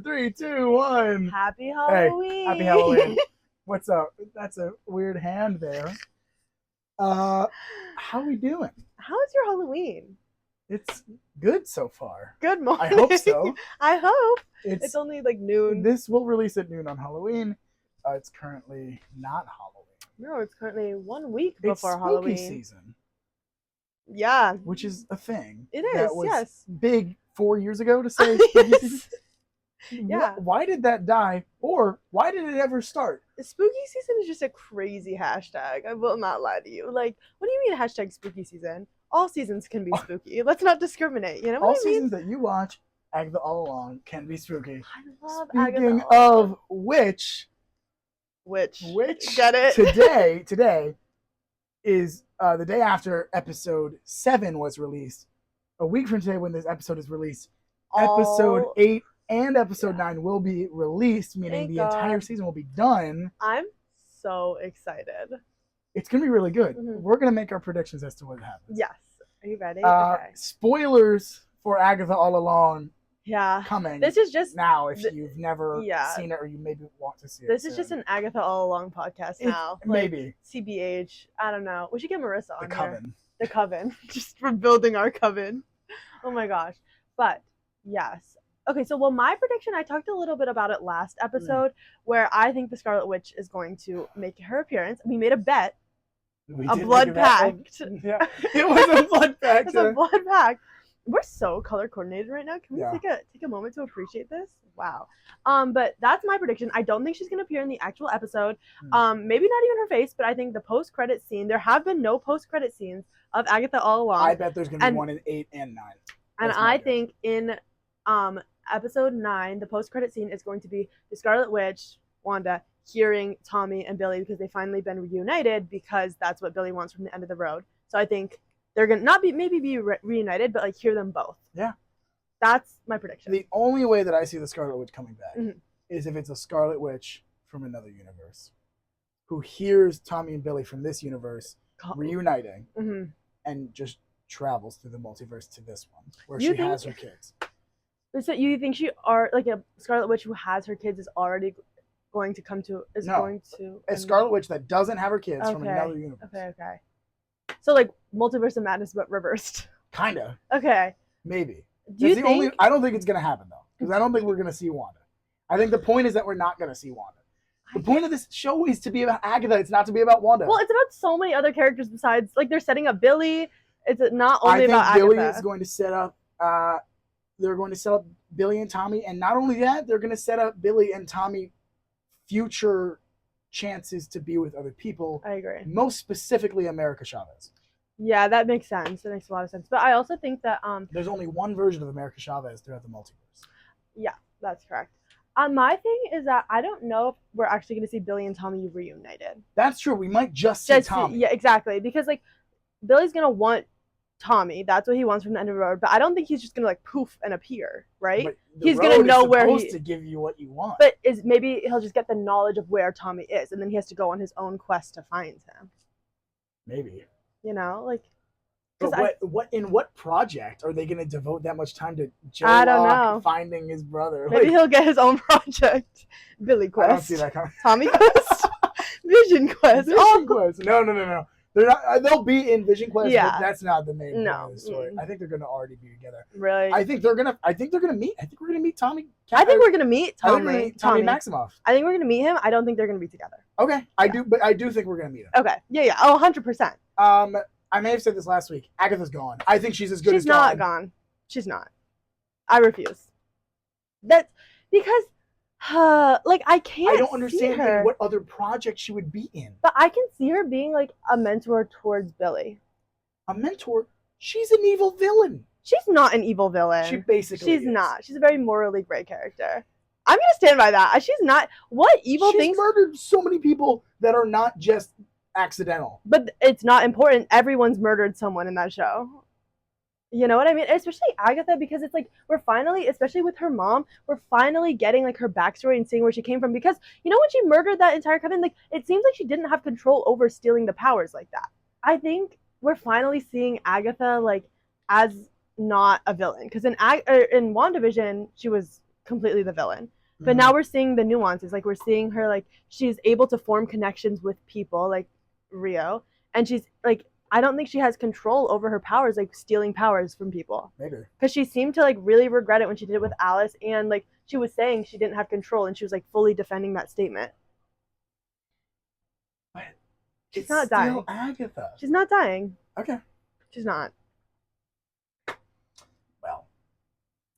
3, 2, 1. Happy Hey, Halloween. happy Halloween. What's up? That's a weird hand there. How we doing? How's your Halloween? It's good so far. Good morning. I hope so. I hope. It's It's only like noon. This will release at noon on Halloween. It's currently not Halloween. No, it's currently 1 week It's before spooky Halloween. season, Yeah. which is a thing. It That is, was yes. big 4 years ago to say spooky season. Yeah. Why did that die? Or why did it ever start? Spooky season is just a crazy hashtag. I will not lie to you. Like, what do you mean hashtag spooky season? All seasons can be spooky. Let's not discriminate. You know what All I mean? seasons that you watch, Agatha All Along, can be spooky. I love Speaking Agatha All Along. of which Get it? today is the day after episode 7 was released. A week from today, when this episode is released, episode 8 and episode 9 will be released, meaning Thank the entire God. season will be done. I'm so excited. It's gonna be really good. Mhm. We're gonna make our predictions as to what happens. Yes. Are you ready? Okay. Spoilers for Agatha All Along Yeah. coming. This is just now if you've never yeah. seen it or you maybe want to see it. This is just an Agatha All Along podcast now. Maybe. CBH. I don't know. We should get Marissa on The Coven. here. The Coven. Just for building our coven. Oh my gosh. But yes. Okay, so my prediction, I talked a little bit about it last episode, where I think the Scarlet Witch is going to make her appearance. We made a bet. We A did blood make bet. pact. Yeah. It was a blood pact. It's a blood pact. We're so color coordinated right now. Can we Yeah. take a moment to appreciate this? Wow. But that's my prediction. I don't think she's gonna appear in the actual episode. Maybe not even her face, but I think the post-credit scene. There have been no post-credit scenes of Agatha All Along. I bet there's gonna be one in 8 and 9. And That's my I guess. think in episode 9, the post-credit scene is going to be the Scarlet Witch, Wanda, hearing Tommy and Billy because they've finally been reunited, because that's what Billy wants from the end of the road. So I think they're gonna not be reunited, but like hear them both. Yeah. That's my prediction. The only way that I see the Scarlet Witch coming back Mhm. is if it's a Scarlet Witch from another universe who hears Tommy and Billy from this universe reuniting Mhm. and just travels through the multiverse to this one where You she has her think- kids. So you think like a Scarlet Witch who has her kids is already going to come to No. A Scarlet Witch that doesn't have her kids from Okay. another universe. Okay. So like Multiverse of Madness but reversed. Kinda. Okay. Maybe. Do you think? I don't think it's gonna happen though, because I don't think we're gonna see Wanda. I think the point is that we're not gonna see Wanda. The point of this show is to be about Agatha. It's not to be about Wanda. Well, it's about so many other characters besides, like, they're setting up Billy. It's not I only think about Billy Agatha. is going to set up. They're going to set up Billy and Tommy, and not only that, they're going to set up Billy and Tommy future chances to be with other people. I agree. Most specifically, America Chavez. Yeah, that makes sense. That makes a lot of sense. But I also think that There's only one version of America Chavez throughout the multiverse. yeah, that's correct. My thing is that I don't know if we're actually going to see Billy and Tommy reunited. That's true. We might just see Tommy. Yeah, exactly. Because like Billy's going to want Tommy. That's what he wants from the end of the road. But I don't think he's just going to like poof and appear, right? But the He's gonna road know is where supposed he- to give you what you want. But maybe he'll just get the knowledge of where Tommy is, and then he has to go on his own quest to find him. Maybe. You know, like. But what project are they going to devote that much time to Joe I don't Locke know. finding his brother? Maybe he'll get his own project. Billy I Quest. don't see that coming. Tommy Quest. Vision Quest. Vision Quest. No. They're not. They'll be in Vision Quest, Yeah. but that's not the main point No. of the story. Mm-mm. I think they're going to already be together. Really? I think they're gonna meet. I think we're gonna meet Tommy. I think we're gonna meet I think we're gonna Tommy. meet Tommy Maximoff. I think we're gonna meet him. I don't think they're gonna be together. Okay, I do think we're gonna meet him. Okay. Yeah. Oh, 100%. I may have said this last week. Agatha's gone. I think she's as good as She's not gone. She's not. I refuse. That's because, like, I can't. I don't see understand her. in what other project she would be in. But I can see her being like a mentor towards Billy. A mentor. She's an evil villain. She's not an evil villain. She basically She's is. not. She's a very morally gray character. I'm gonna stand by that. She's not. What evil She's things? murdered so many people that are not just accidental. But it's not important. Everyone's murdered someone in that show. You know what I mean? Especially Agatha, because it's like we're finally, especially with her mom, we're finally getting like her backstory and seeing where she came from. Because you know when she murdered that entire coven, like it seems like she didn't have control over stealing the powers like that. I think we're finally seeing Agatha like as not a villain, because in WandaVision she was completely the villain. But now we're seeing the nuances. Like, we're seeing her, like, she's able to form connections with people, like Rio. And she's, like, I don't think she has control over her powers, like, stealing powers from people. Maybe. Because she seemed to, like, really regret it when she did it with Alice. And, like, she was saying she didn't have control. And she was, like, fully defending that statement. But she's not dying. Agatha. She's not dying. Okay. She's not. Well.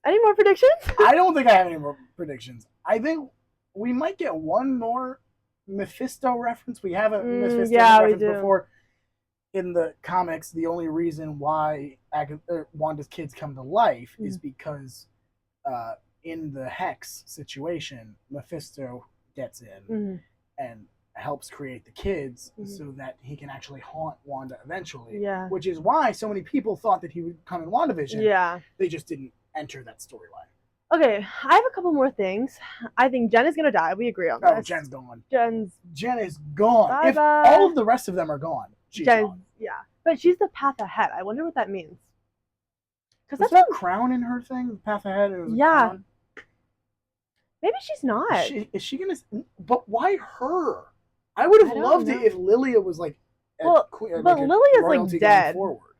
Any more predictions? I don't think I have any more predictions. I think we might get one more Mephisto reference. We have a Mephisto reference before. In the comics, the only reason why Wanda's kids come to life is because in the Hex situation, Mephisto gets in and helps create the kids so that he can actually haunt Wanda eventually. Yeah. Which is why so many people thought that he would come in WandaVision. Yeah. They just didn't enter that storyline. Okay, I have a couple more things. I think Jen is going to die. We agree on this. Oh, Jen's gone. Jen is gone. Bye-bye. If all of the rest of them are gone, she's gone. Yeah. But she's the path ahead. I wonder what that means. Because that's a crown in her thing? The path ahead? It was a crown? Maybe she's not. Is she going to... But why her? I would have loved it if Lilia was like... But Lilia's like dead.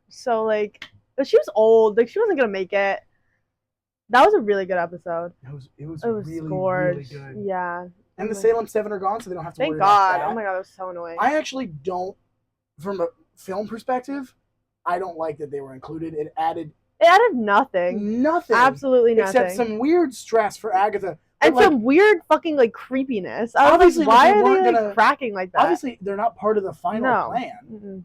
So like... But she was old. Like, she wasn't going to make it. That was a really good episode. It was really good. Yeah. And the Salem 7 are gone, so they don't have to worry about that. Thank God. Oh my God, that was so annoying. I actually don't... From a film perspective, I don't like that they were included. It added nothing. Nothing. Absolutely nothing. Except some weird stress for Agatha. And some weird fucking like creepiness. I was like, why are they like cracking like that? Obviously, they're not part of the final plan. Mm-mm.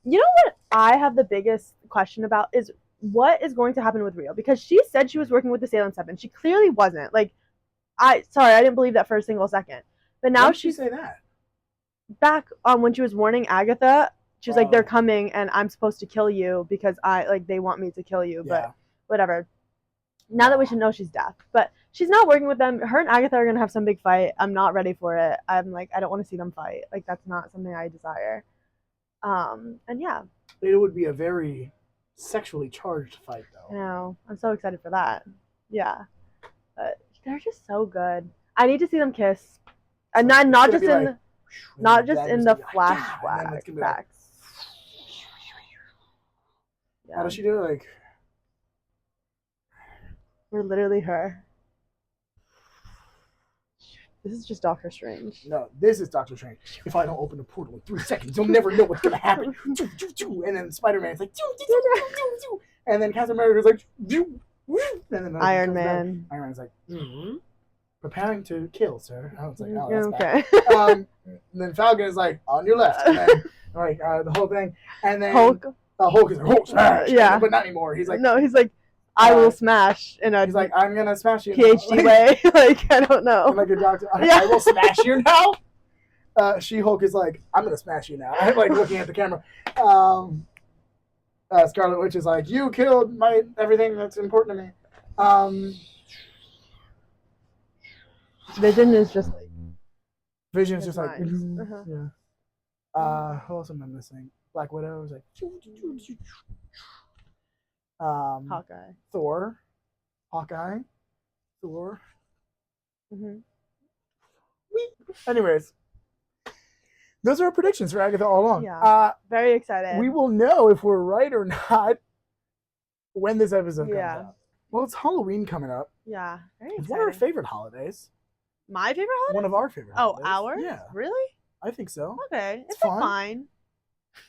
You know what I have the biggest question about is what is going to happen with Rio? Because she said she was working with the Salem 7. She clearly wasn't. Like, I didn't believe that for a single second. But now she say that? Back when she was warning Agatha, she was like, they're coming and I'm supposed to kill you because they want me to kill you, but whatever. Now that we should know she's deaf. But she's not working with them. Her and Agatha are gonna have some big fight. I'm not ready for it. I'm like, I don't want to see them fight. Like, that's not something I desire. And yeah. It would be a very sexually charged fight though. I know. I'm so excited for that. Yeah. But they're just so good. I need to see them kiss. And not just in the flashbacks. Yeah. How does she do it? Like, we're literally her. This is just Doctor Strange. No, this is Doctor Strange. If I don't open a portal in 3 seconds, you'll never know what's gonna happen. And then Spider-Man's like, and then Captain America's like, and then Iron Man. Iron Man's like, preparing to kill, sir. I was like, oh, that's okay. Bad. And then Falcon is like, on your left. And then, the whole thing. And then Hulk is like, Hulk smash. Yeah. But not anymore. He's like, no, he's like, I will smash in a... He's like, I'm going to smash you PhD now. way. Like, I don't know. I'm like a doctor. I will smash you now. She-Hulk is like, I'm going to smash you now. I'm like looking at the camera. Scarlet Witch is like, you killed everything that's important to me. Vision is just like... Vision's just like... Nice. Yeah. Who else am I missing? Black Widow is like... Hawkeye. Thor. Thor. Anyways. Those are our predictions for Agatha All Along. Yeah. Very excited. We will know if we're right or not when this episode comes out. Well, it's Halloween coming up. Yeah. Very exciting. It's one of our favorite holidays. My favorite holiday? One of our favorite holidays. Oh, ours? Yeah. Really? I think so. Okay. It's like fine.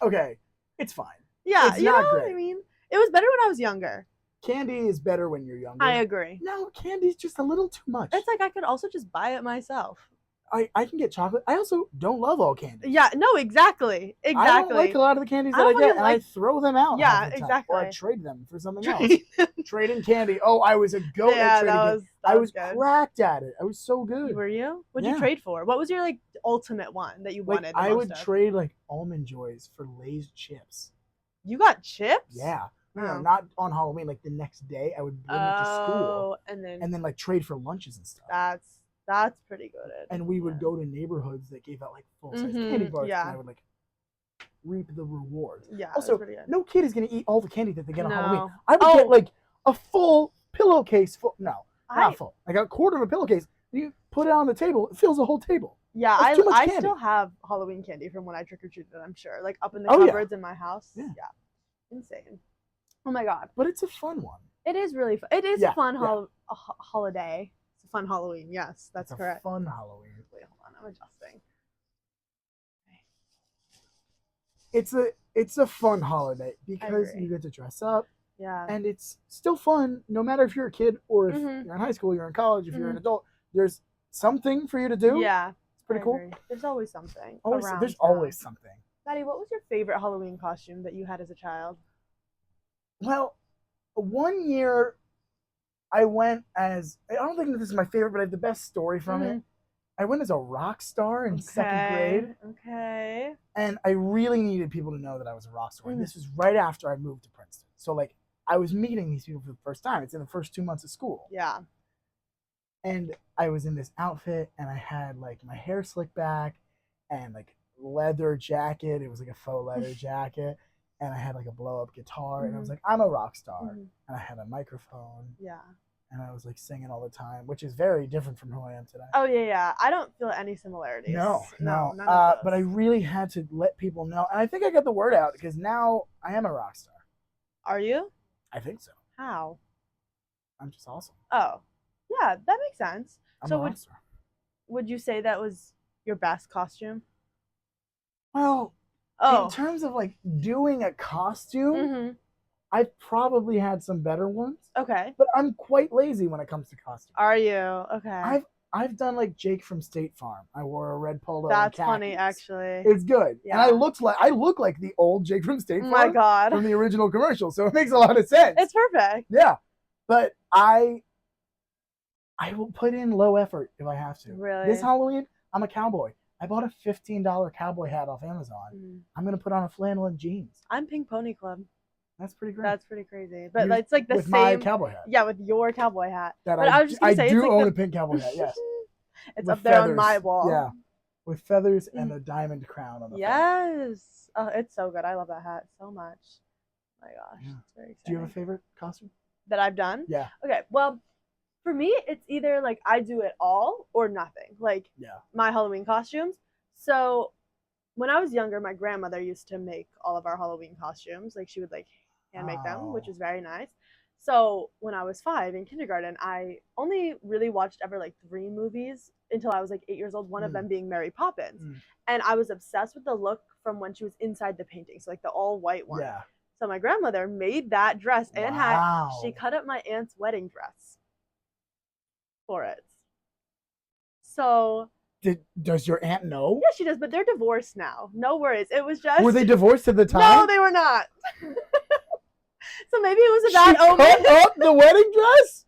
Okay. It's fine. Yeah. It's you not know great. what I mean? It was better when I was younger. Candy is better when you're younger. I agree. No, candy's just a little too much. It's like I could also just buy it myself. I can get chocolate. I also don't love all candy. Yeah, no, exactly. I don't like a lot of the candies that I get, and I throw them out. Yeah, exactly. Or I trade them for something else. Trading candy. Oh, I was a goat at trading candy. I was cracked at it. I was so good. Were you? What'd you trade for? What was your like ultimate one that you wanted? I would trade like Almond Joys for Lay's chips. You got chips? Yeah. No, not on Halloween. Like the next day, I would bring it to school, and then like trade for lunches and stuff. That's pretty good. And we would go to neighborhoods that gave out like full-size candy bars, and I would like reap the rewards. Yeah. Also, no kid is gonna eat all the candy that they get on Halloween. I would get like a full pillowcase full. No, half full. Like a quarter of a pillowcase. You put it on the table, it fills the whole table. Yeah, That's too much I candy. still have Halloween candy from when I trick or treated. I'm sure, like up in the Oh, yeah. cupboards in my house. Yeah. Insane. Oh my god. But it's a fun one. It is really fun. It is Yeah, a fun yeah. holiday. It's a fun Halloween. Yes, that's It's correct. a fun Halloween. Wait, hold on. I'm adjusting. It's a fun holiday because agree. you get to dress up. Yeah. And it's still fun, no matter if you're a kid or if Mhm. you're in high school, you're in college, if you're an Mhm. adult. There's something for you to do. Yeah. It's pretty cool. Agree. There's always something. There's always something. Maddie, what was your favorite Halloween costume that you had as a child? Well, one year I went as, I don't think this is my favorite, but I have the best story from it. I went as a rock star in second grade. Okay. And I really needed people to know that I was a rock star. And this was right after I moved to Princeton. So, like, I was meeting these people for the first time. It's in the first 2 months of school. Yeah. And I was in this outfit, and I had, like, my hair slicked back and, like, leather jacket. It was, like, a faux leather jacket. And I had, like, a blow-up guitar. And I was like, I'm a rock star. And I had a microphone. Yeah. And I was, like, singing all the time, which is very different from who I am today. Oh, yeah. I don't feel any similarities. No. None of But I really had to let people know. And I think I got the word out because now I am a rock star. Are you? I think so. How? I'm just awesome. Oh. Yeah, that makes sense. I'm a rock star. Would you say that was your best costume? Well, in terms of, like, doing a costume, I've probably had some better ones. Okay. But I'm quite lazy when it comes to costumes. Are you? Okay. I've done, like, Jake from State Farm. I wore a red polo. That's and funny, actually. It's good. Yeah. And I look like the old Jake from State Farm. Oh my god. From the original commercial, so it makes a lot of sense. It's perfect. Yeah. But I will put in low effort if I have to. Really? This Halloween, I'm a cowboy. I bought a $15 cowboy hat off Amazon. I'm going to put on a flannel and jeans. I'm Pink Pony Club. That's pretty great. That's pretty crazy. But it's like the with same. my cowboy hat. Yeah, with your cowboy hat. But I was just gonna say, do it's like own a pink cowboy hat, yes. It's with up there feathers. on my wall. Yeah. With feathers and a diamond crown on the front. Yes. Oh, it's so good. I love that hat so much. Oh my gosh. Yeah. It's very exciting. Do you have a favorite costume? That I've done? Yeah. Okay. Well, for me, it's either like I do it all or nothing. Like my Halloween costumes. So when I was younger, my grandmother used to make all of our Halloween costumes. Like she would like hand make them, which was very nice. So when I was 5 in kindergarten, I only really watched ever like 3 movies until I was like 8 years old, one of them being Mary Poppins. And I was obsessed with the look from when she was inside the painting. So like the all white one. Yeah. So my grandmother made that dress and hat. She cut up my aunt's wedding dress for it. So does your aunt know? Yeah, she does, but they're divorced now. No worries. It was just. Were they divorced at the time? No, they were not. So maybe it was a bad omen. She cut up the wedding dress?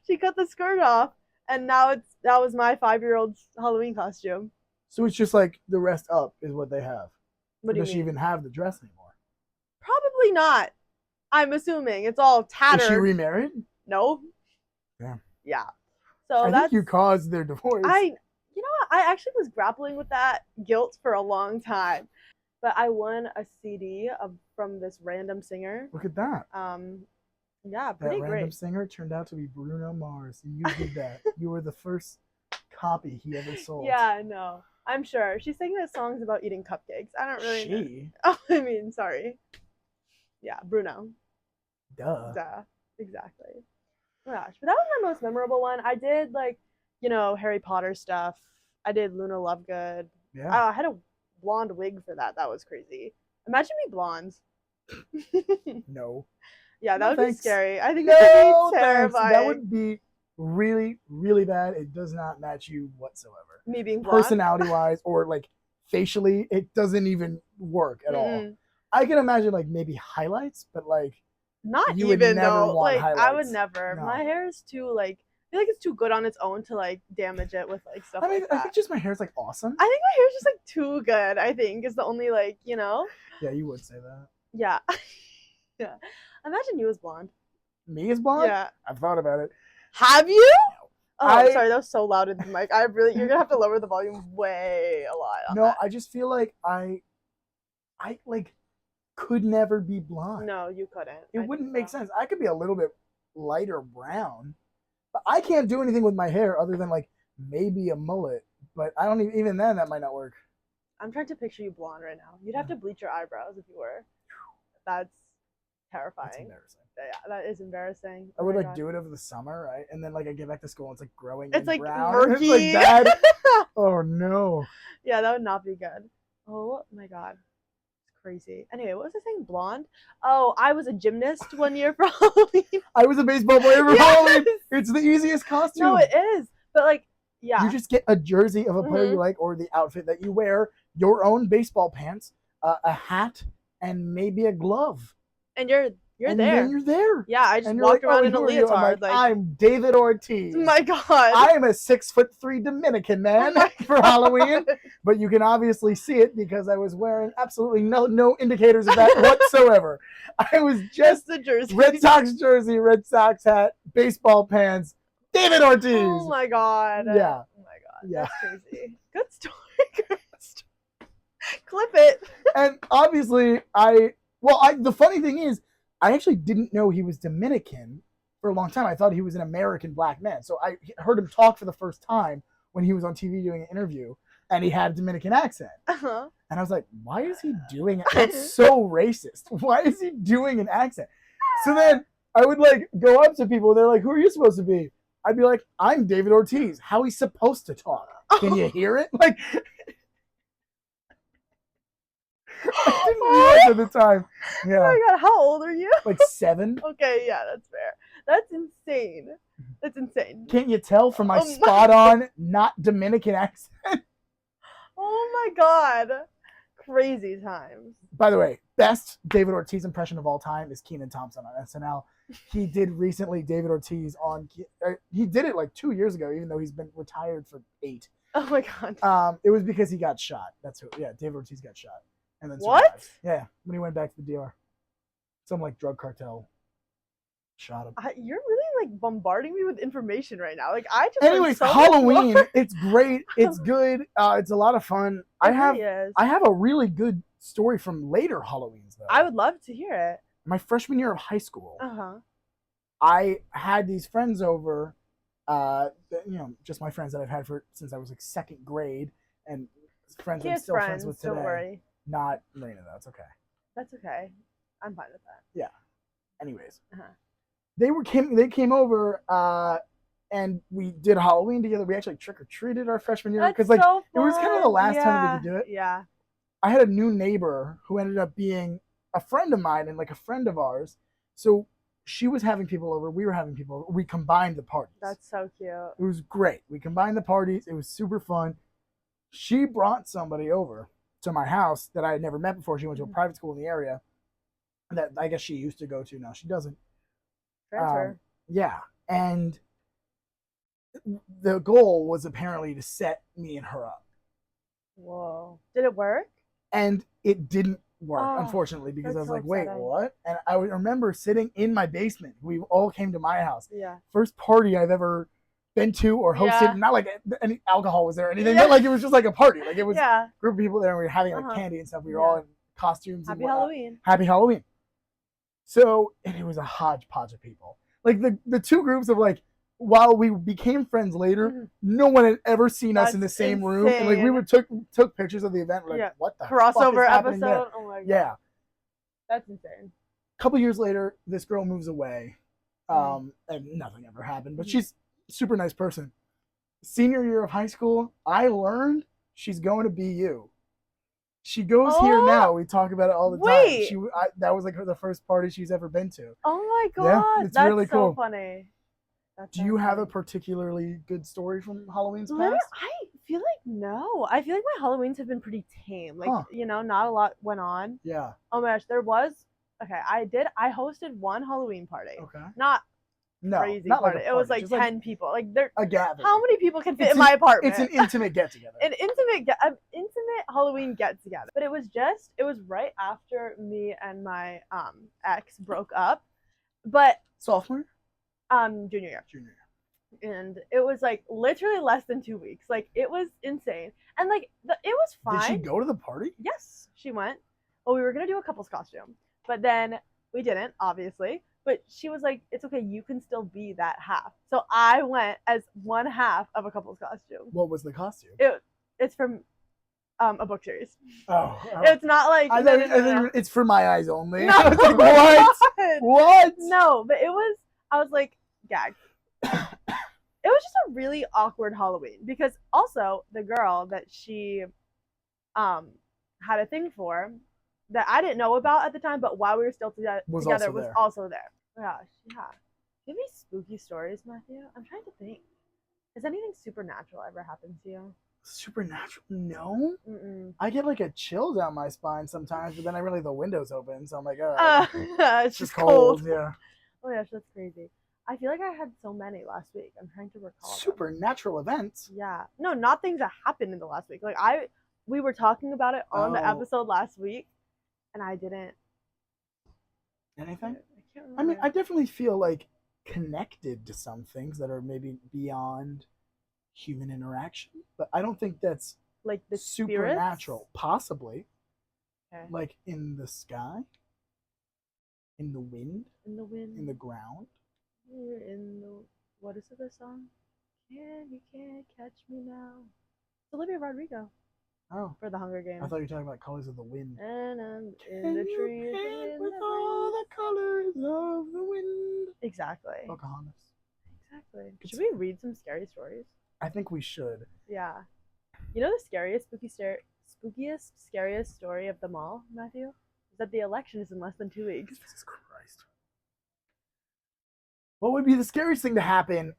She cut the skirt off, and now that was my 5-year-old's Halloween costume. So it's just like the rest up is what they have. What do you mean? Does she even have the dress anymore? Probably not. I'm assuming it's all tattered. Is she remarried? No. Yeah. Yeah. So I think you caused their divorce. You know what? I actually was grappling with that guilt for a long time. But I won a CD from this random singer. Look at that. Yeah, pretty that great. Random singer turned out to be Bruno Mars. You did that. You were the first copy he ever sold. Yeah, no. I'm sure. She's singing songs about eating cupcakes. I don't really know. She? Oh, I mean, sorry. Yeah, Bruno. Duh. Exactly. Oh gosh. But that was my most memorable one. I did like, Harry Potter stuff. I did Luna Lovegood. Yeah. I had a blonde wig for that. That was crazy. Imagine me blonde. No. Yeah, that would be scary. I think that would be terrifying. That would be really, really bad. It does not match you whatsoever. Me being blonde? Personality-wise or, like, facially, it doesn't even work at all. I can imagine, like, maybe highlights, but, like, not you even would never though. want Like, highlights. I would never. No. My hair is too, like, I feel like it's too good on its own to, like, damage it with, like, stuff like that. I think just my hair's, like, awesome. I think my hair's just, like, too good, I think, is the only, like, Yeah, you would say that. Yeah. Yeah. Imagine you as blonde. Me as blonde? Yeah. I've thought about it. Have you? Oh, sorry, that was so loud in the mic. You're gonna have to lower the volume way a lot. No, I just feel like I like could never be blonde. No, you couldn't. It wouldn't make sense. I could be a little bit lighter brown. I can't do anything with my hair other than like maybe a mullet, but I don't even then that might not work. I'm trying to picture you blonde right now. You'd have to bleach your eyebrows if you were. That's terrifying. That's embarrassing. Yeah, that is embarrassing. I would like do it over the summer, right? And then like I get back to school and it's like growing. It's like brown. murky. It's like that. Oh no. Yeah, that would not be good. Oh my god. It's crazy. Anyway, what was I saying? Blonde? Oh, I was a gymnast one year for Halloween. I was a baseball player for Halloween. It's the easiest costume. No, it is. But like, yeah. You just get a jersey of a player you like or the outfit that you wear, your own baseball pants, a hat, and maybe a glove. And you're and there. Then you're there. Yeah, I just walked around in a leotard. I'm David Ortiz. Oh my god. I am a 6'3" Dominican man for Halloween. But you can obviously see it because I was wearing absolutely no indicators of that whatsoever. I was just the jersey. Red Sox jersey, Red Sox hat, baseball pants, David Ortiz. Oh my god. Yeah. Oh my god. Yeah. That's crazy. Good story. Good story. Clip it. And obviously, the funny thing is, I actually didn't know he was Dominican for a long time. I thought he was an American black man. So I heard him talk for the first time when he was on TV doing an interview, and he had a Dominican accent. Uh-huh. And I was like, why is he doing it? That's so racist. Why is he doing an accent? So then I would like go up to people. They're like, who are you supposed to be? I'd be like, I'm David Ortiz. How he's supposed to talk? Can you hear it? Like, I didn't realize at the time. Yeah. Oh my god, how old are you? Like 7. Okay, yeah, that's fair. That's insane. That's insane. Can't you tell from my spot-on, not Dominican accent? Oh my god. Crazy times. By the way, best David Ortiz impression of all time is Kenan Thompson on SNL. He did recently David Ortiz on... He did it like 2 years ago, even though he's been retired for 8. Oh my god. It was because he got shot. That's who... Yeah, David Ortiz got shot. And then what? Survived. Yeah, when he went back to the DR. Some like drug cartel shot him. You're really like bombarding me with information right now. Like I just. Anyways, Halloween. It's great. It's good. It's a lot of fun. I have a really good story from later Halloweens though. I would love to hear it. My freshman year of high school. Uh-huh. I had these friends over. Just my friends that I've had since I was like 2nd grade, and friends I'm still friends with today. Don't worry. Not Marina, though. It's okay. That's okay. I'm fine with that. Yeah. Anyways, they came over, and we did Halloween together. We actually trick or treated our freshman year because like so it was kind of the last time we could do it. Yeah. I had a new neighbor who ended up being a friend of mine and like a friend of ours. So she was having people over. We were having people over. We combined the parties. That's so cute. It was great. We combined the parties. It was super fun. She brought somebody over to my house that I had never met before. She went to a private school in the area that I guess she used to go to. Now she doesn't. Transfer. Yeah. And the goal was apparently to set me and her up. Whoa. Did it work? And it didn't work, unfortunately, because I was like, wait, what? And I remember sitting in my basement. We all came to my house. Yeah. First party I've ever been to or hosted. Not like any alcohol was there or anything, but like it was just like a party. Like it was a group of people there, and we were having like candy and stuff. We were all in costumes. Happy Halloween. Happy Halloween. So, and it was a hodgepodge of people. Like the two groups of like, while we became friends later, no one had ever seen us in the same room. And like we would took pictures of the event. Like, what the crossover fuck is episode? there? Oh my god. Yeah. That's insane. A couple years later, this girl moves away. And nothing ever happened. But she's a super nice person. Senior year of high school, I learned she's going to BU. She goes here now. We talk about it all the time. That was like the first party she's ever been to. Oh my god. Yeah, it's really cool. That's so funny. Do you have a particularly good story from Halloween's past? I feel like no. I feel like my Halloweens have been pretty tame. Like, not a lot went on. Yeah. Oh my gosh, there was. Okay, I hosted one Halloween party. Okay. Not crazy not party. Like it was like 10 people. Like a gathering. How many people can fit in my apartment? It's an intimate get together. An intimate Halloween get together. But it was right after me and my ex broke up. But sophomore? Junior year. And it was like literally less than 2 weeks. Like it was insane. And like it was fine. Did she go to the party? Yes, she went. Well, we were gonna do a couple's costume, but then we didn't, obviously. But she was like, it's okay, you can still be that half. So I went as one half of a couple's costume. What was the costume? It's from a book series. Oh. It's not like I think it's for my eyes only. No, I was like, what? What? No, but I was like, gagged. It was just a really awkward Halloween because also the girl that she had a thing for that I didn't know about at the time, but while we were still together was also there. Gosh, yeah. Do you have any spooky stories, Matthew? I'm trying to think. Has anything supernatural ever happened to you? Supernatural? No. Mm-mm. I get like a chill down my spine sometimes, but then I really the windows open, so I'm like, all right. It's just cold. Yeah. Oh gosh, that's crazy. I feel like I had so many last week. I'm trying to recall. Supernatural events? Yeah. No, not things that happened in the last week. Like we were talking about it on the episode last week, and I didn't. Anything? I can't remember. I mean, I definitely feel like connected to some things that are maybe beyond human interaction, but I don't think that's like the supernatural. Spirits? Possibly. Okay. Like in the sky, in the wind, in the ground. You're in the what is it? The song? You can't catch me now. It's Olivia Rodrigo. Oh, for the Hunger Games. I thought you were talking about Colors of the Wind. And I'm in the trees with all the colors of the wind. Exactly. Pocahontas. Exactly. Should we read some scary stories? I think we should. Yeah. You know the spookiest, scariest story of them all, Matthew? Is that the election is in less than 2 weeks. Jesus Christ. What would be the scariest thing to happen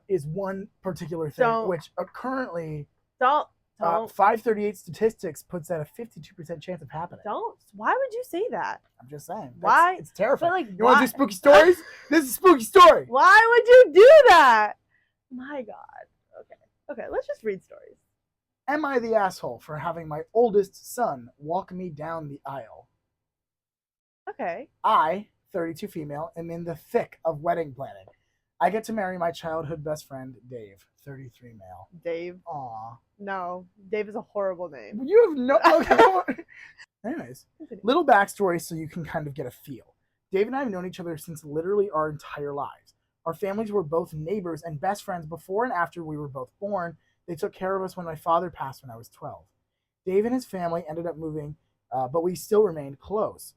is one particular thing, which currently 538 statistics puts at a 52% chance of happening. Why would you say that? I'm just saying. Why? It's terrifying. Like, you want to do spooky stories? This is a spooky story. Why would you do that? My God. Okay, let's just read stories. Am I the asshole for having my oldest son walk me down the aisle? Okay. I, 32 female, am in the thick of wedding planning. I get to marry my childhood best friend, Dave, 33 male. Dave? Aw. No, Dave is a horrible name. You have no... Anyways, little backstory so you can kind of get a feel. Dave and I have known each other since literally our entire lives. Our families were both neighbors and best friends before and after we were both born. They took care of us when my father passed when I was 12. Dave and his family ended up moving, but we still remained close.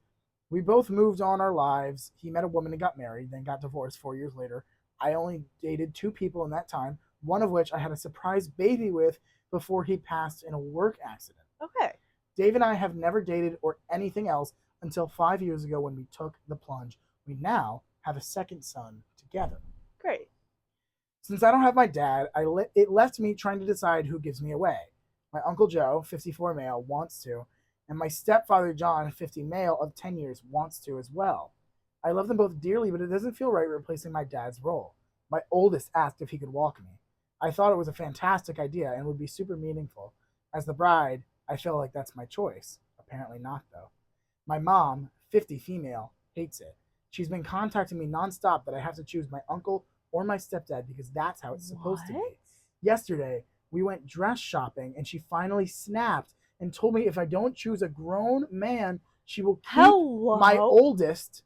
We both moved on our lives. He met a woman and got married, then got divorced 4 years later. I only dated 2 people in that time, one of which I had a surprise baby with before he passed in a work accident. Okay. Dave and I have never dated or anything else until 5 years ago when we took the plunge. We now have a second son together. Great. Since I don't have my dad, it left me trying to decide who gives me away. My Uncle Joe, 54 male, wants to, and my stepfather John, 50 male of 10 years, wants to as well. I love them both dearly, but it doesn't feel right replacing my dad's role. My oldest asked if he could walk me. I thought it was a fantastic idea and would be super meaningful. As the bride, I feel like that's my choice. Apparently not, though. My mom, 50 female, hates it. She's been contacting me nonstop that I have to choose my uncle or my stepdad because that's how it's supposed to be. Yesterday, we went dress shopping and she finally snapped and told me if I don't choose a grown man, she will keep my oldest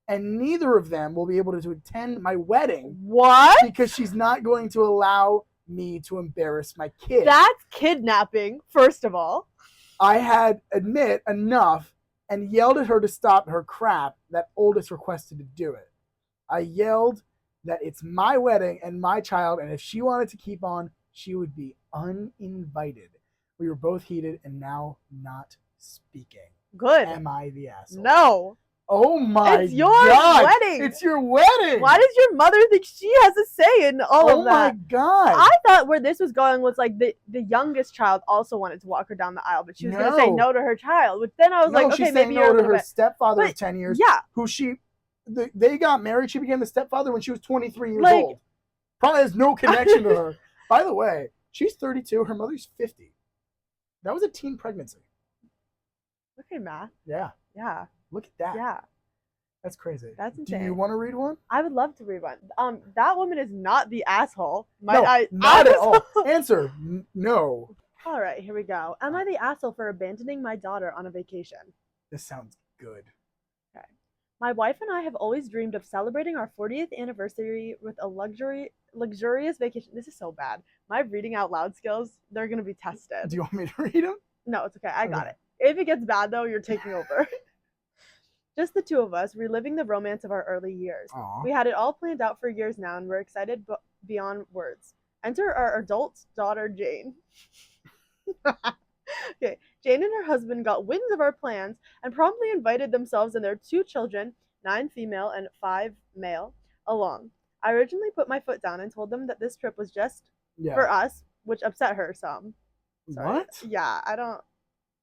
and neither of them will be able to attend my wedding. What? Because she's not going to allow me to embarrass my kid. That's kidnapping, first of all. I had admit enough and yelled at her to stop her crap. That oldest requested to do it. I yelled that it's my wedding and my child, and if she wanted to keep on, she would be uninvited. We were both heated and now not speaking. Good. Am I the asshole? No. Oh my God. It's your wedding. It's your wedding. Why does your mother think she has a say in all of that? Oh my God. I thought where this was going was like the youngest child also wanted to walk her down the aisle, but she was going to say no to her child, which then I was like, okay, maybe you're no to her stepfather of 10 years. Yeah. Who they got married. She became the stepfather when she was 23 years old. Probably has no connection to her. By the way, she's 32. Her mother's 50. That was a teen pregnancy. Okay, math. Yeah. Yeah. Look at that. Yeah. That's crazy. That's insane. Do you want to read one? I would love to read one. That woman is not the asshole. Not at all. Answer, no. All right, here we go. Am I the asshole for abandoning my daughter on a vacation? This sounds good. Okay. My wife and I have always dreamed of celebrating our 40th anniversary with a luxurious vacation. This is so bad. My reading out loud skills, they're going to be tested. Do you want me to read them? No, it's okay. I got it. If it gets bad, though, you're taking over. Just the two of us, reliving the romance of our early years. Aww. We had it all planned out for years now, and we're excited beyond words. Enter our adult daughter, Jane. Okay, Jane and her husband got wind of our plans and promptly invited themselves and their 2 children, 9 female and 5 male, along. I originally put my foot down and told them that this trip was just for us, which upset her some. Sorry. What? Yeah, I don't.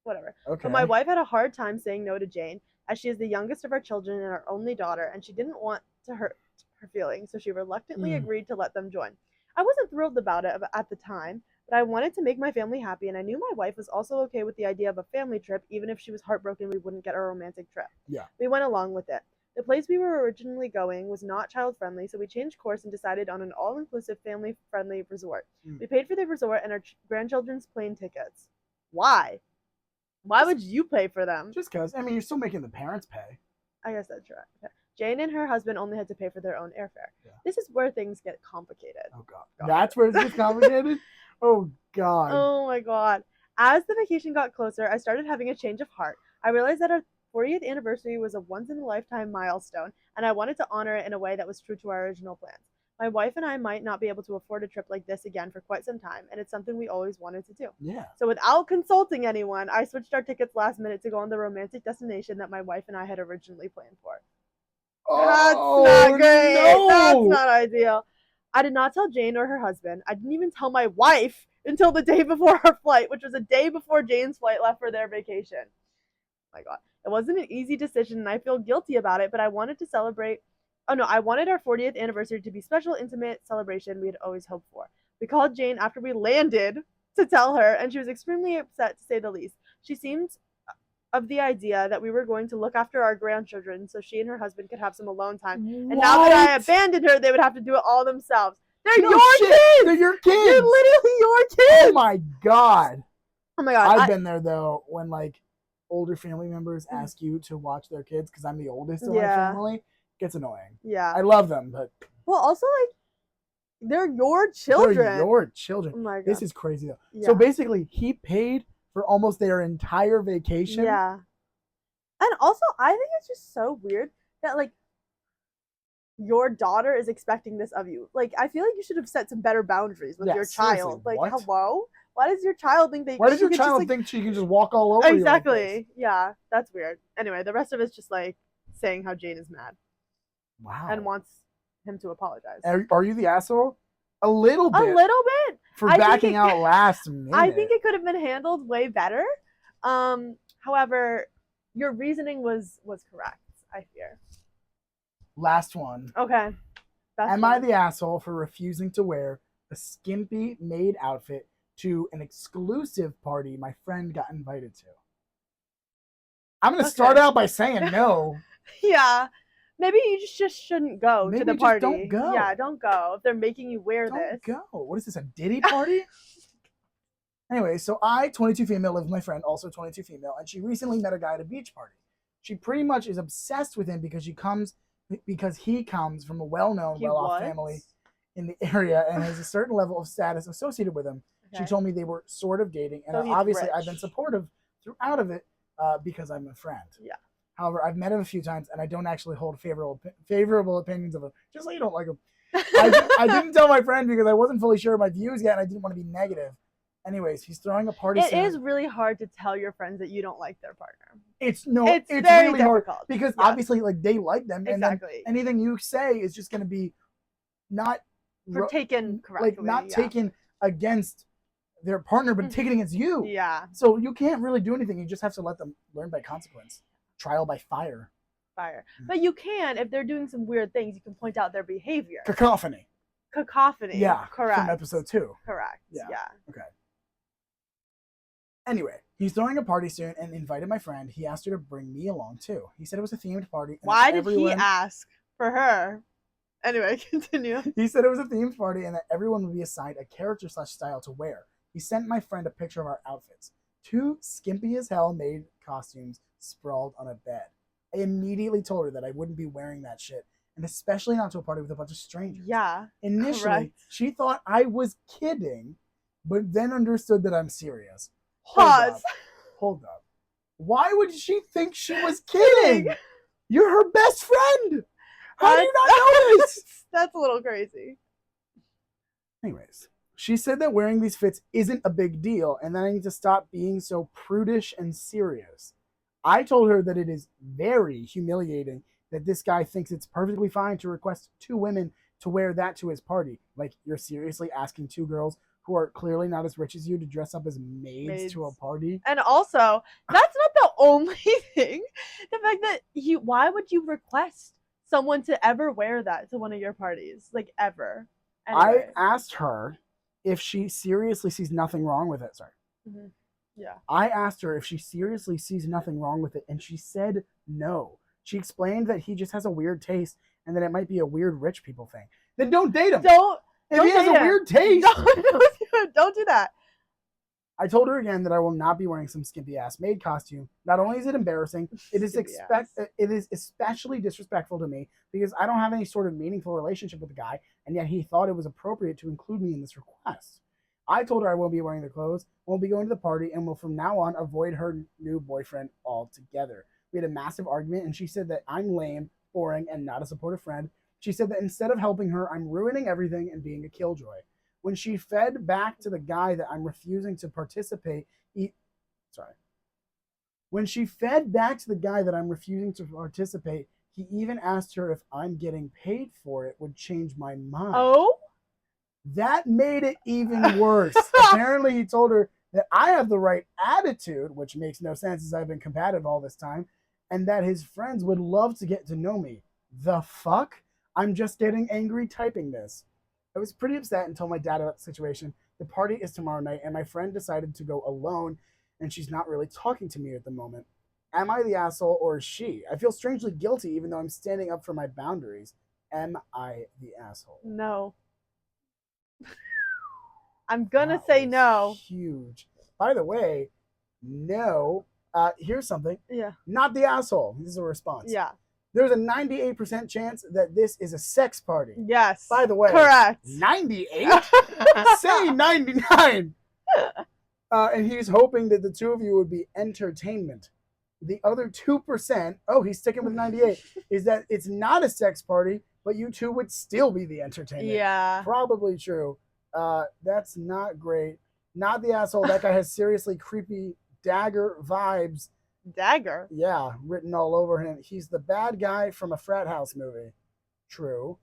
Whatever. Okay. But my wife had a hard time saying no to Jane, as she is the youngest of our children and our only daughter, and she didn't want to hurt her feelings, so she reluctantly agreed to let them join. I wasn't thrilled about it at the time, but I wanted to make my family happy, and I knew my wife was also okay with the idea of a family trip, even if she was heartbroken we wouldn't get a romantic trip. Yeah. We went along with it. The place we were originally going was not child-friendly, so we changed course and decided on an all-inclusive, family-friendly resort. We paid for the resort and our grandchildren's plane tickets. Why? Why would you pay for them? Just because. I mean, you're still making the parents pay. I guess that's right. Okay. Jane and her husband only had to pay for their own airfare. Yeah. This is where things get complicated. Oh, God. That's where it gets complicated? Oh, God. Oh, my God. As the vacation got closer, I started having a change of heart. I realized that our 40th anniversary was a once-in-a-lifetime milestone, and I wanted to honor it in a way that was true to our original plans. My wife and I might not be able to afford a trip like this again for quite some time, and it's something we always wanted to do. Yeah. So without consulting anyone, I switched our tickets last minute to go on the romantic destination that my wife and I had originally planned for. Oh, that's not great. No. That's not ideal. I did not tell Jane or her husband. I didn't even tell my wife until the day before our flight, which was a day before Jane's flight left for their vacation. Oh my God. It wasn't an easy decision, and I feel guilty about it, but I wanted to celebrate. Oh no, I wanted our 40th anniversary to be special, intimate celebration we had always hoped for. We called Jane after we landed to tell her, and she was extremely upset, to say the least. She seemed of the idea that we were going to look after our grandchildren so she and her husband could have some alone time. What? And now that I abandoned her, they would have to do it all themselves. They're No your shit. kids! They're your kids! They're literally your kids! Oh my God. Oh my God. I've been there, though, when, like, older family members ask you to watch their kids, because I'm the oldest in my family. It gets annoying. Yeah. I love them, but... Well, also, like, they're your children. They're your children. Oh my God. This is crazy, though. Yeah. So basically, he paid for almost their entire vacation. Yeah. And also, I think it's just so weird that, like, your daughter is expecting this of you. Like, I feel like you should have set some better boundaries with your child. Like, what? Hello? Why does your child think Why does your child think she can just walk all over you? Exactly. Yeah, that's weird. Anyway, the rest of it's just, like, saying how Jane is mad. Wow. And wants him to apologize. Are you the asshole? A little bit. A little bit. For backing out last minute. I think it could have been handled way better. However, your reasoning was correct, I fear. Last one. Okay. Am I the asshole for refusing to wear a skimpy maid outfit to an exclusive party my friend got invited to? I'm going to start out by saying no. Yeah. Maybe you just shouldn't go to the party. Don't go. Yeah, don't go. If they're making you wear this. Don't go. What is this, a Diddy party? Anyway, so I, 22 female, live with my friend, also 22 female, and she recently met a guy at a beach party. She pretty much is obsessed with him because he comes from a well-known, well-off family in the area and has a certain level of status associated with him. Okay. She told me they were sort of dating, and so obviously I've been supportive throughout of it because I'm a friend. Yeah. However, I've met him a few times, and I don't actually hold favorable opinions of him. Just so you don't like him. I didn't tell my friend because I wasn't fully sure of my views yet, and I didn't want to be negative. Anyways, he's throwing a party. It is really hard to tell your friends that you don't like their partner. It's very really hard because obviously, like, they like them, and then anything you say is just going to be not taken correctly, like not taken against their partner, but taken against you. Yeah. So you can't really do anything. You just have to let them learn by consequence, trial by fire. But you can, if they're doing some weird things, you can point out their behavior. Cacophony. Yeah. Correct. From episode 2. Correct. Yeah. Okay. Anyway, he's throwing a party soon and invited my friend. He asked her to bring me along too. He said it was a themed party. Why did he ask for her? Anyway, continue. He said it was a themed party and that everyone would be assigned a character/style to wear. He sent my friend a picture of our outfits. 2 skimpy as hell made costumes sprawled on a bed. I immediately told her that I wouldn't be wearing that shit, and especially not to a party with a bunch of strangers. Yeah. Initially, correct. she thought I was kidding, but then understood that I'm serious. Pause. Hold up. Why would she think she was kidding? You're her best friend. How do you not know this? That's a little crazy. Anyways, she said that wearing these fits isn't a big deal and that I need to stop being so prudish and serious. I told her that it is very humiliating that this guy thinks it's perfectly fine to request 2 women to wear that to his party. Like, you're seriously asking 2 girls who are clearly not as rich as you to dress up as maids to a party? And also, that's not the only thing. The fact that why would you request someone to ever wear that to one of your parties? Like, ever. Anyway. I asked her if she seriously sees nothing wrong with it. Sorry. Mm-hmm. Yeah. I asked her if she seriously sees nothing wrong with it, and she said no. She explained that he just has a weird taste and that it might be a weird rich people thing. Then don't date him. If he has a weird taste. Don't do that. I told her again that I will not be wearing some skimpy ass maid costume. Not only is it embarrassing, it is especially disrespectful to me because I don't have any sort of meaningful relationship with the guy, and yet he thought it was appropriate to include me in this request. I told her I won't be wearing the clothes, won't be going to the party, and will from now on avoid her new boyfriend altogether. We had a massive argument, and she said that I'm lame, boring, and not a supportive friend. She said that instead of helping her, I'm ruining everything and being a killjoy. When she fed back to the guy that I'm refusing to participate, he even asked her if I'm getting paid for it would change my mind. Oh? That made it even worse. Apparently, he told her that I have the right attitude, which makes no sense as I've been combative all this time, and that his friends would love to get to know me. The fuck? I'm just getting angry typing this. I was pretty upset and told my dad about the situation. The party is tomorrow night, and my friend decided to go alone, and she's not really talking to me at the moment. Am I the asshole or is she? I feel strangely guilty even though I'm standing up for my boundaries. Am I the asshole? No. I'm gonna say no. Huge. By the way, no. Here's something. Yeah. Not the asshole. This is a response. Yeah. There's a 98% chance that this is a sex party. Yes. By the way. Correct. 98? Say 99. And he's hoping that the 2 of you would be entertainment. The other 2%, he's sticking with 98, is that it's not a sex party, but you 2 would still be the entertainment. Yeah. Probably true. That's not great. Not the asshole. That guy has seriously creepy dagger vibes. Dagger? Yeah, written all over him. He's the bad guy from a frat house movie. True.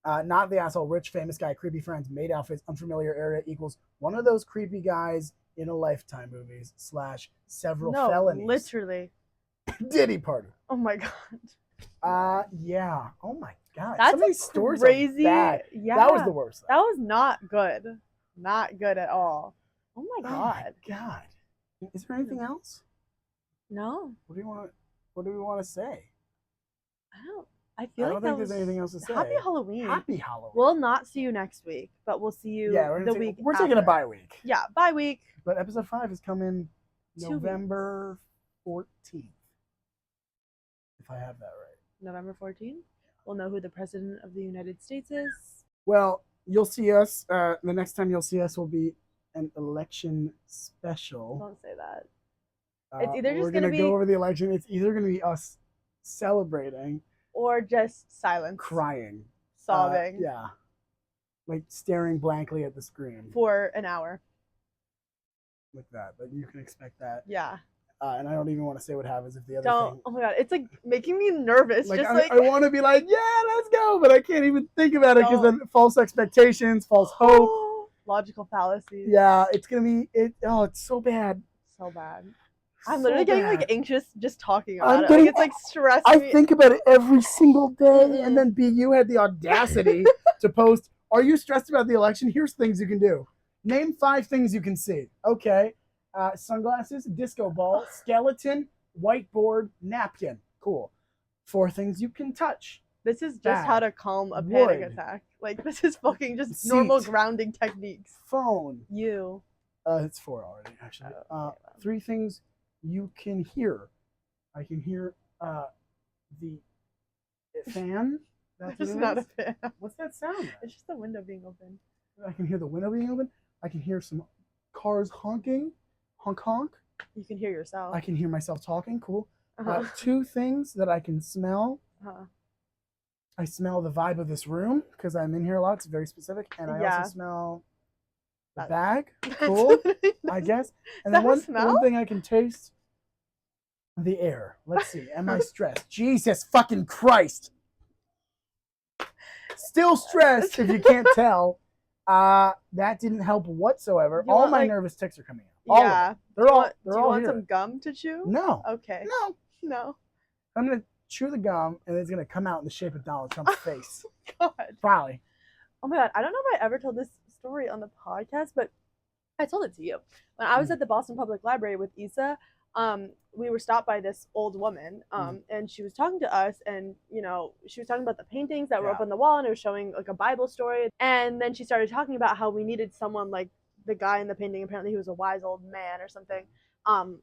Not the asshole. Rich, famous guy, creepy friends, maid outfits, unfamiliar area equals one of those creepy guys in a Lifetime movies / several felonies. Literally. Diddy party. Oh my god. Yeah. Oh my god. That's some of these stories crazy. Are bad. Yeah. That was the worst. That was not good. Not good at all. Oh my god. Oh my god. Is there anything else? No. What do we want to say? I don't think there's anything else to say. Happy Halloween. Happy Halloween. We'll not see you next week, but we'll see you the week We're after. taking a bye week. Yeah, bye week. But episode 5 is coming 2 November 14th. If I have that right. November 14th. We'll know who the President of the United States is. Well, you'll see us. The next time you'll see us will be an election special. Don't say that. It's either just going to be... go over the election. It's either going to be us celebrating... or just silence. Crying. Sobbing. Yeah. Like staring blankly at the screen. For an hour. Like that. But you can expect that. Yeah. And I don't even want to say what happens if the other thing... Oh my god, it's like making me nervous. Like, just I want to be like, yeah, let's go, but I can't even think about it because then false expectations, false hope. Logical fallacies. Yeah, it's going to be... it's so bad. So bad. I'm literally getting like anxious just talking about it. Getting, it's like stressing I me. think about it every single day, and then BU had the audacity to post, are you stressed about the election? Here's things you can do. Name 5 things you can see. Okay. Sunglasses, disco ball, skeleton, whiteboard, napkin. Cool. 4 things you can touch. This is just how to calm a panic attack. Like, this is fucking just normal grounding techniques. Phone. You. It's 4 already, actually. 3 things you can hear. I can hear the fan. That's It's what it not is. a fan. What's that sound? It's just the window being open. I can hear the window being open. I can hear some cars honking, honk honk. You can hear yourself. I can hear myself talking. Cool. Uh-huh. Two things that I can smell. Uh-huh. I smell the vibe of this room because I'm in here a lot. It's very specific, and I also smell the bag. Cool, I guess. And then one thing I can taste. The air. Let's see. Am I stressed? Jesus fucking Christ. Still stressed if you can't tell. That didn't help whatsoever. All my nervous tics are coming out. All of them. They're all here. Do you want some gum to chew? No. Okay. No. I'm going to chew the gum and it's going to come out in the shape of Donald Trump's face. God. Probably. Oh my God. I don't know if I ever told this story on the podcast, but I told it to you. When I was at the Boston Public Library with Issa, we were stopped by this old woman, and she was talking to us, and she was talking about the paintings that were up on the wall, and it was showing like a Bible story. And then she started talking about how we needed someone like the guy in the painting. Apparently, he was a wise old man or something,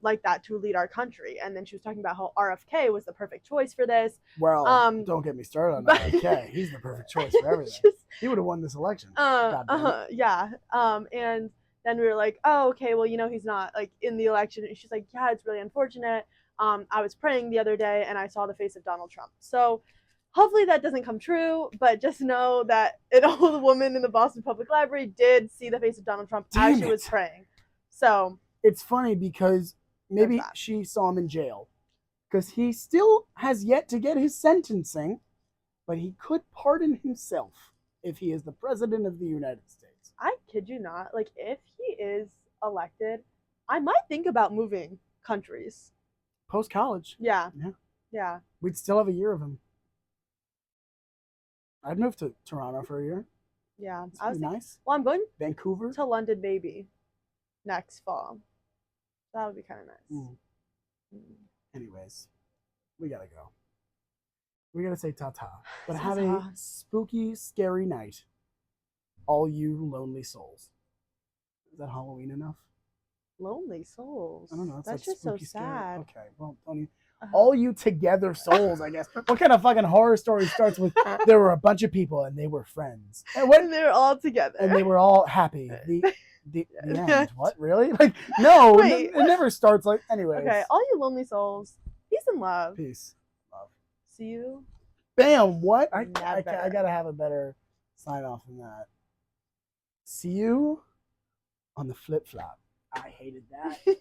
like that to lead our country. And then she was talking about how RFK was the perfect choice for this. Well, don't get me started on RFK. He's the perfect choice for everything. He would have won this election. Yeah. And then we were like, oh, okay, well, he's not like in the election. And she's like, yeah, it's really unfortunate. I was praying the other day and I saw the face of Donald Trump. So hopefully that doesn't come true, but just know that an old woman in the Boston Public Library did see the face of Donald Trump as she was praying. So it's funny because maybe she saw him in jail because he still has yet to get his sentencing, but he could pardon himself if he is the president of the United States. I kid you not. Like, if he is elected, I might think about moving countries. Post-college. Yeah. We'd still have a year of him. I'd move to Toronto for a year. Yeah. That would be nice. Well, I'm going Vancouver to London maybe next fall. That would be kind of nice. Anyways, we gotta go. We gotta say ta-ta. But have a spooky, scary night. All you lonely souls. Is that Halloween enough? Lonely souls. I don't know. That's just so sad. Okay, well, don't you? All you together souls, I guess. What kind of fucking horror story starts with there were a bunch of people and they were friends? And they were all together. And they were all happy. The end. What? Really? Like, no, it never starts like, anyways. Okay, all you lonely souls, peace and love. Peace. Love. See you. Bam, what? I gotta have a better sign off than that. See you on the flip flop. I hated that.